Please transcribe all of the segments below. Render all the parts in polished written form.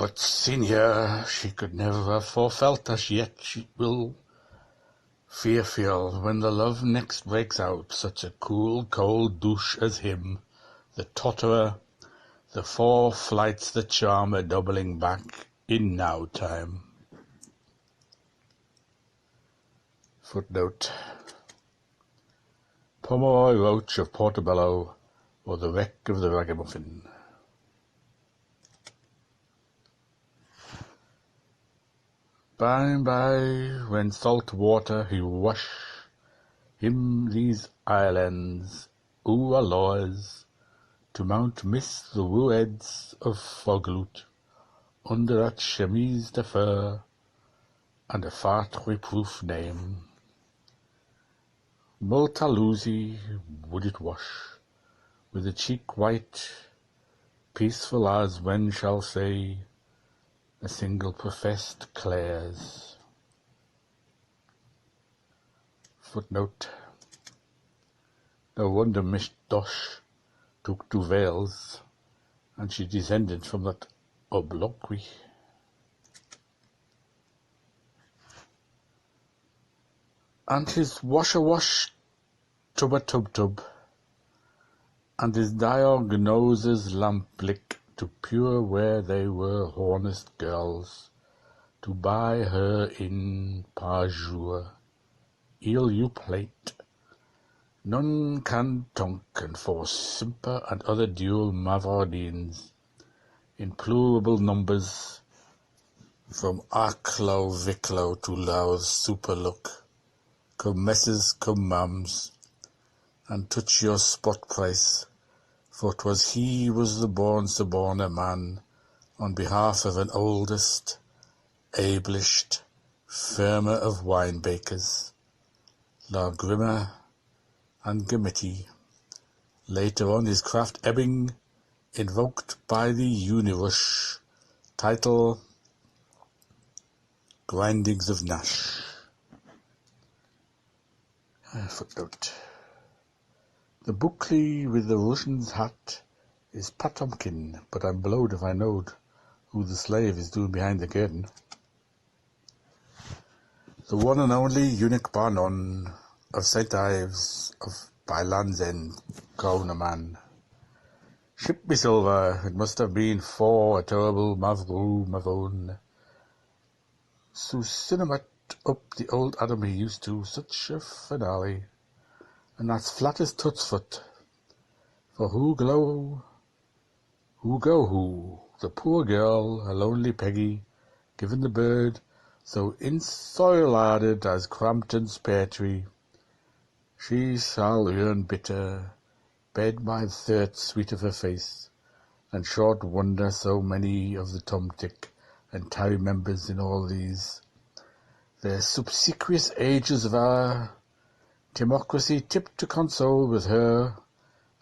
But senior, she could never have forefelt as yet she will feel when the love next breaks out, such a cool, cold douche as him, the totterer, the 4 flights the charmer doubling back in now time. Footnote. Pomeroy Roach of Portobello, or the Wreck of the Ragamuffin. By and by, when salt water he wash him these islands, a laws, to mount miss the wooeds of Fogloot, under that chemise de fur, and a fart reproof name. Multaloozy would it wash, with a cheek white, peaceful as when shall say, a single professed Clare's. Footnote. No wonder Miss Dosh took to veils, and she descended from that obloquy. And his wash tub, and his diagnose's lamp-lick to pure where they were honest girls, to buy her in par jour. Il you plate, none can tonken for simper and other dual mavardines, in plurable numbers, from Arklow Wicklow to Louth Superlook, come messes, come mams, and touch your spot price, for 'twas he was the born suborner man, on behalf of an oldest, ablest, firmer of wine-bakers, La Grimmer and Gamitti, later on his craft ebbing, invoked by the Unirush, title Grindings of Nash. Footnote. The Buckley with the Russian's hat is Potomkin, but I'm blowed if I knowed who the slave is doing behind the curtain. The one and only eunuch bar none of St. Ives of by Land's End, Crown a man. Ship me silver, it must have been for a terrible Mavroo Mavone. So cinemat up the old Adam he used to, such a finale, and that's flat as Tut's foot. For who go, the poor girl, a lonely Peggy, given the bird, so insoiladed as Crampton's pear tree, she shall earn bitter, bed by third sweet of her face, and short wonder so many of the tomtic and tarry members in all these, their subsequious ages of our timocracy tipped to console with her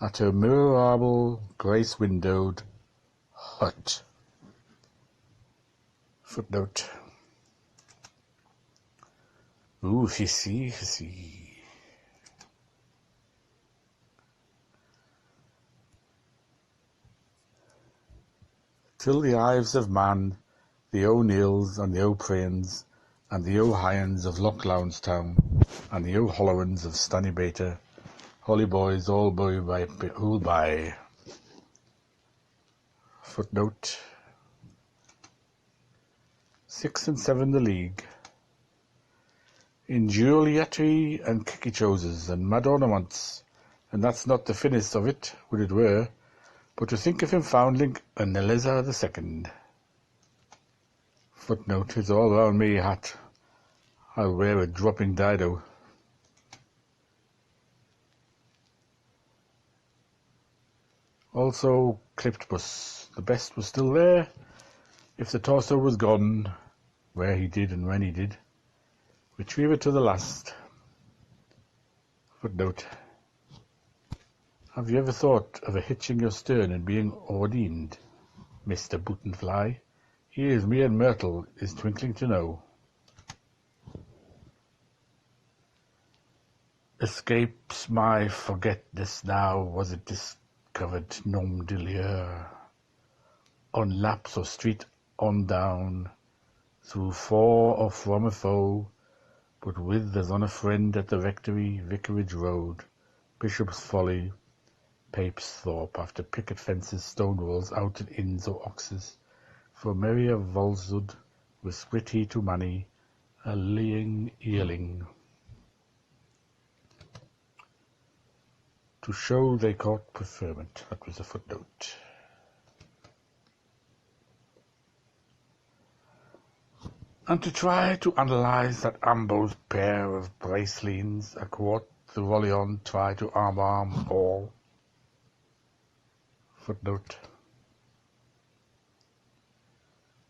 at her mirrorable, grace-windowed hut. Footnote. Ooh, hissy. Till the Ives of man, the O'Neills and the O'Priens, and the O'Hyans of Lochlownstown, and the O'Hollowans of Stanibeta, Holly boys all by. Footnote. 6 and 7 the league. In Julietry and Kickychoses and mad ornaments, and that's not the finis of it, would it were, but to think of him foundling an Eliza the Second. Footnote is all round me hat. I'll wear a dropping dido. Also clipped bus. The best was still there, if the torso was gone, where he did and when he did. Retrieve it to the last. Footnote. Have you ever thought of a hitching your stern and being ordained, Mr. Bootenfly? Here's me and Myrtle is twinkling to know. Escapes my forgetness now, was it discovered nom de lieu, on laps or street on down, through for or from a foe, but with as on a friend at the rectory, Vicarage Road, Bishop's Folly, Papesthorpe, after picket fences, stone walls, out at inns or oxes, for merry of Volsud, with split he to money, a leing earling, to show they caught preferment. That was a footnote. And to try to analyse that Ambo's pair of bracelines, a quart the Rollion try to arm all. Footnote.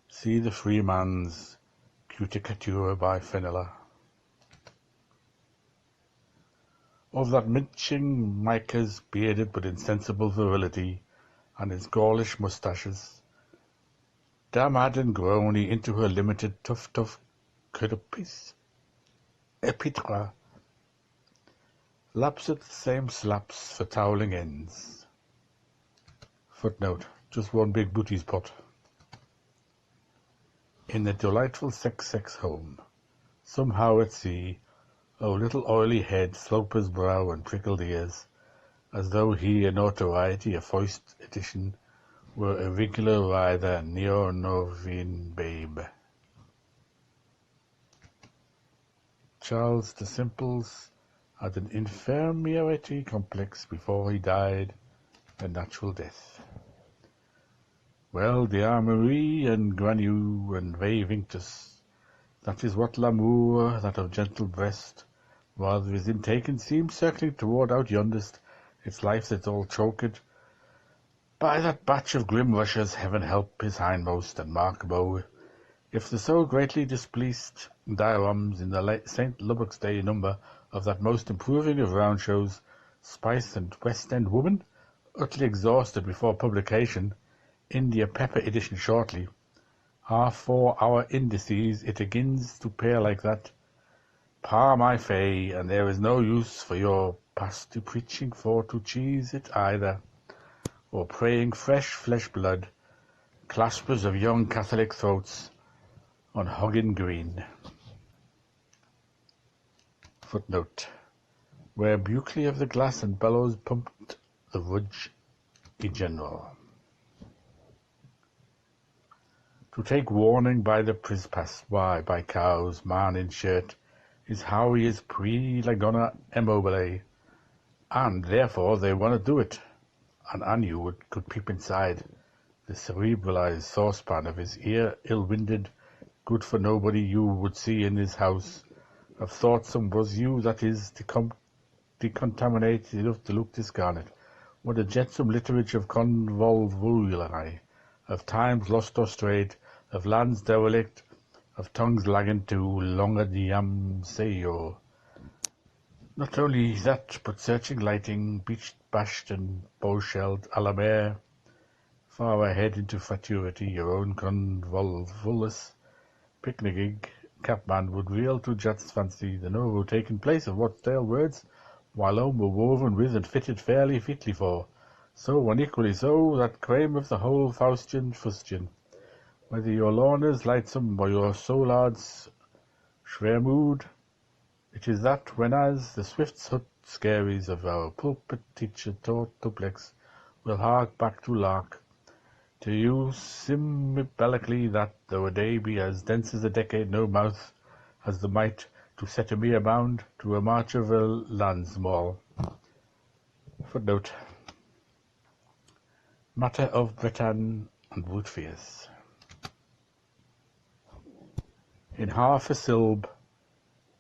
See the Freeman's Cuticature by Fenella. Of that minching Micah's bearded but insensible virility, and his Gaulish moustaches, damned and groany into her limited tuft of cudipes, epitre, laps at the same slaps for toweling ends. Footnote, just one big booty spot. In the delightful sex home, somehow at sea, O little oily head, sloper's brow and prickled ears, as though he, a notoriety, a foist edition, were a regular rider, neo-Norwegian babe. Charles the Simple's had an inferiority complex before he died a natural death. Well, the Marie and Granu and Ve Vinctus, that is what l'amour, that of gentle breast, rather is intaken, seems circling toward out yondest, its life that's all choked by that batch of grim rushers, heaven help his hindmost, and Mark Bow, if the so greatly displeased diaroms in the St. Lubbock's Day number of that most improving of round shows, Spice and West End Woman, utterly exhausted before publication, India Pepper edition shortly, half 4 hour indices, it begins to pair like that. Par my fay, and there is no use for your pasty preaching for to cheese it either, or praying fresh flesh blood, claspers of young Catholic throats, on Hoggin Green. Footnote, where Buckley of the Glass and Bellows pumped the Rudge in general. To take warning by the prispas, why, by cows, man in shirt, is how he is pre-lagona immobile, and therefore they want to do it. And Anu could peep inside the cerebralized saucepan of his ill-winded, good-for-nobody you would see in his house, have thought some was you that is decontaminated enough to look discarnate. What a jetsam literature of convolvuli, of times lost or strayed, of lands derelict, of tongues lagging to longer diam seyo. Not only that, but searching lighting, beached, bashed, and bow-shelled a la mer, far ahead into futurity, your own convolvulus picnicking capman would reel to Jat's fancy the no taking place of what stale words, while home were woven with and fitted fairly fitly for, so unequally so, that crame of the whole Faustian fustian, whether your Lorna's lightsome or your Soulard's Schwermood, it is that whenas the swift hut scaries of our pulpit teacher taught duplex will hark back to lark, to you symbolically that, though a day be as dense as a decade, no mouth has the might to set a mere bound to a march of a landsmall. Footnote, matter of Breton and Woodfierce. In half a syllab,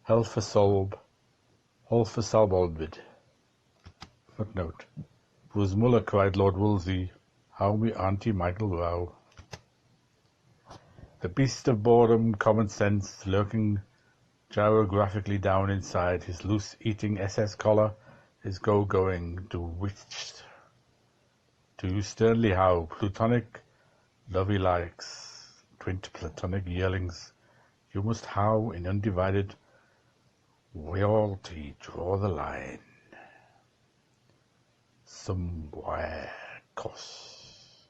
half a solb, half a salbolbid. Footnote, "'Twas Muller," cried Lord Wolsey, "how me Auntie Michael row." The beast of boredom, common sense, lurking gyrographically down inside his loose-eating SS collar, is go-going to witch. To you sternly how, plutonic lovey likes, twin platonic yearlings, you must how in undivided loyalty draw the line. Somewhere cos.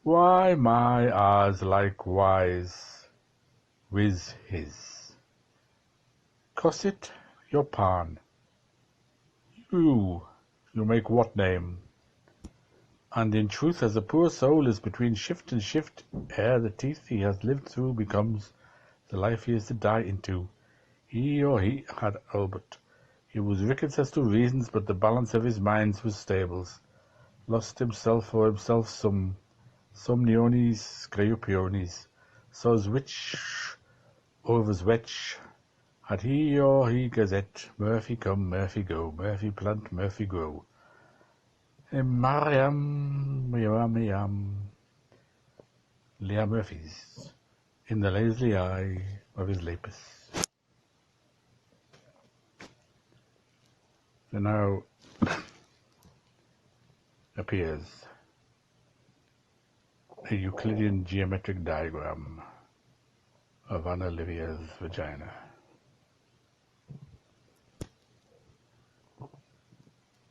Why my eyes likewise with his. Cosset, your pan. You make what name? And in truth, as a poor soul is between shift and shift, ere the teeth he has lived through becomes the life he is to die into, he had Albert. He was rickets as to reasons, but the balance of his minds was stables. Lost himself for himself some neones, screupiones, so's which over's which. Had he gazette, Murphy come, Murphy go, Murphy plant, Murphy grow. Mariam, Leah Murphy's, in the lazily eye of his lapis. There now appears a Euclidean geometric diagram of Anna Olivia's vagina.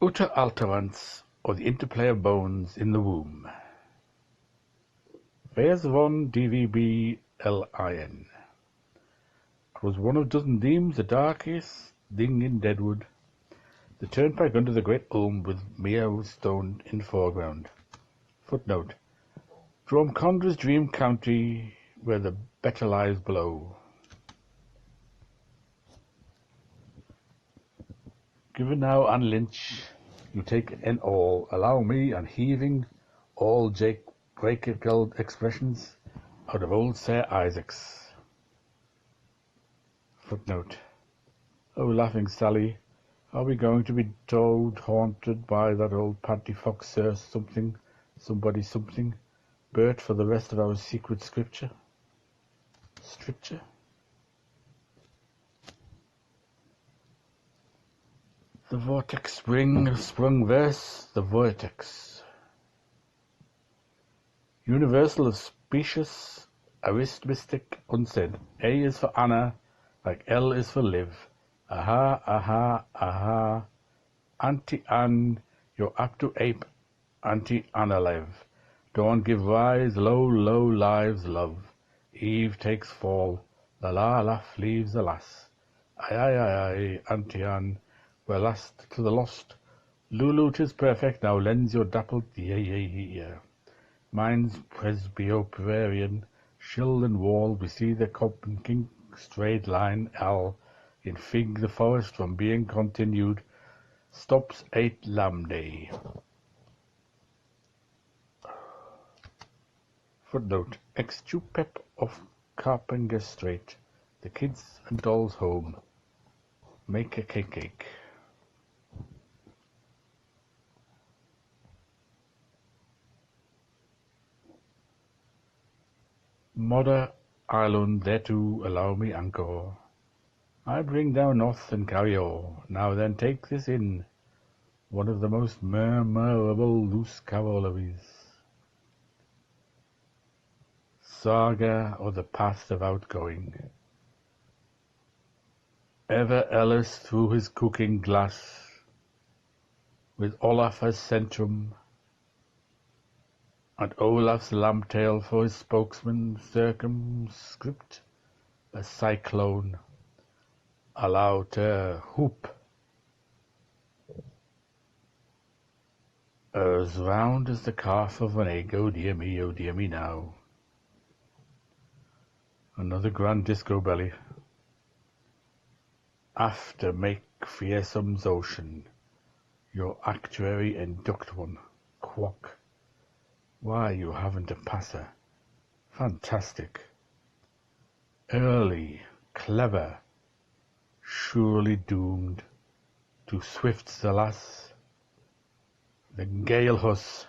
Utter alterance, or the interplay of bones in the womb. Vers von DVB LIN. 'Twas one of dozen deems, the darkest thing in Deadwood, the turnpike under the great elm with Meow Stone in foreground. Footnote: Drumcondra's dream county, where the better lies below. Given now Anne Lynch, you take in all, allow me, and heaving all Jacobical expressions out of old Sir Isaac's. Footnote: Oh, laughing Sally, are we going to be told haunted by that old Panty Fox, Sir something, somebody something, Bert, for the rest of our secret scripture? Stricture? The vortex sprung verse, the vortex. Universal of specious, aristmistic, unsaid. A is for Anna, like L is for live. Aha, aha, aha. Anti-Ann, you're apt to ape, anti-Anna-lev. Dawn give rise, low, low lives love. Eve takes fall, la la laugh leaves alas. Aye, aye, aye, aye, Anti-Ann. We're last to the lost. Lulu, 'tis perfect, now lends your dappled ear. Mine's Presbyoperian, shield and wall, we see the Copenhagen straight line L, in fig the forest from being continued, stops 8 lambday. Footnote: Ex-Jupep of Carpenter Street, the kids and dolls home. Make a cake. Modder Island, thereto allow me anchor. I bring down north and carry o'er. Now then take this in, one of the most memorable loose cavaliers. Saga of the path of outgoing. Ever Ellis through his cooking glass, with Olaf as centrum, and Olaf's lambtail for his spokesman, circumscript, a cyclone, allowed to hoop, as round as the calf of an egg. Oh dear me now. Another grand disco belly. After make fearsome's ocean, your actuary induct one, quack. Why, you haven't a passer. Fantastic. Early, clever, surely doomed to Swift's alas. The gale huss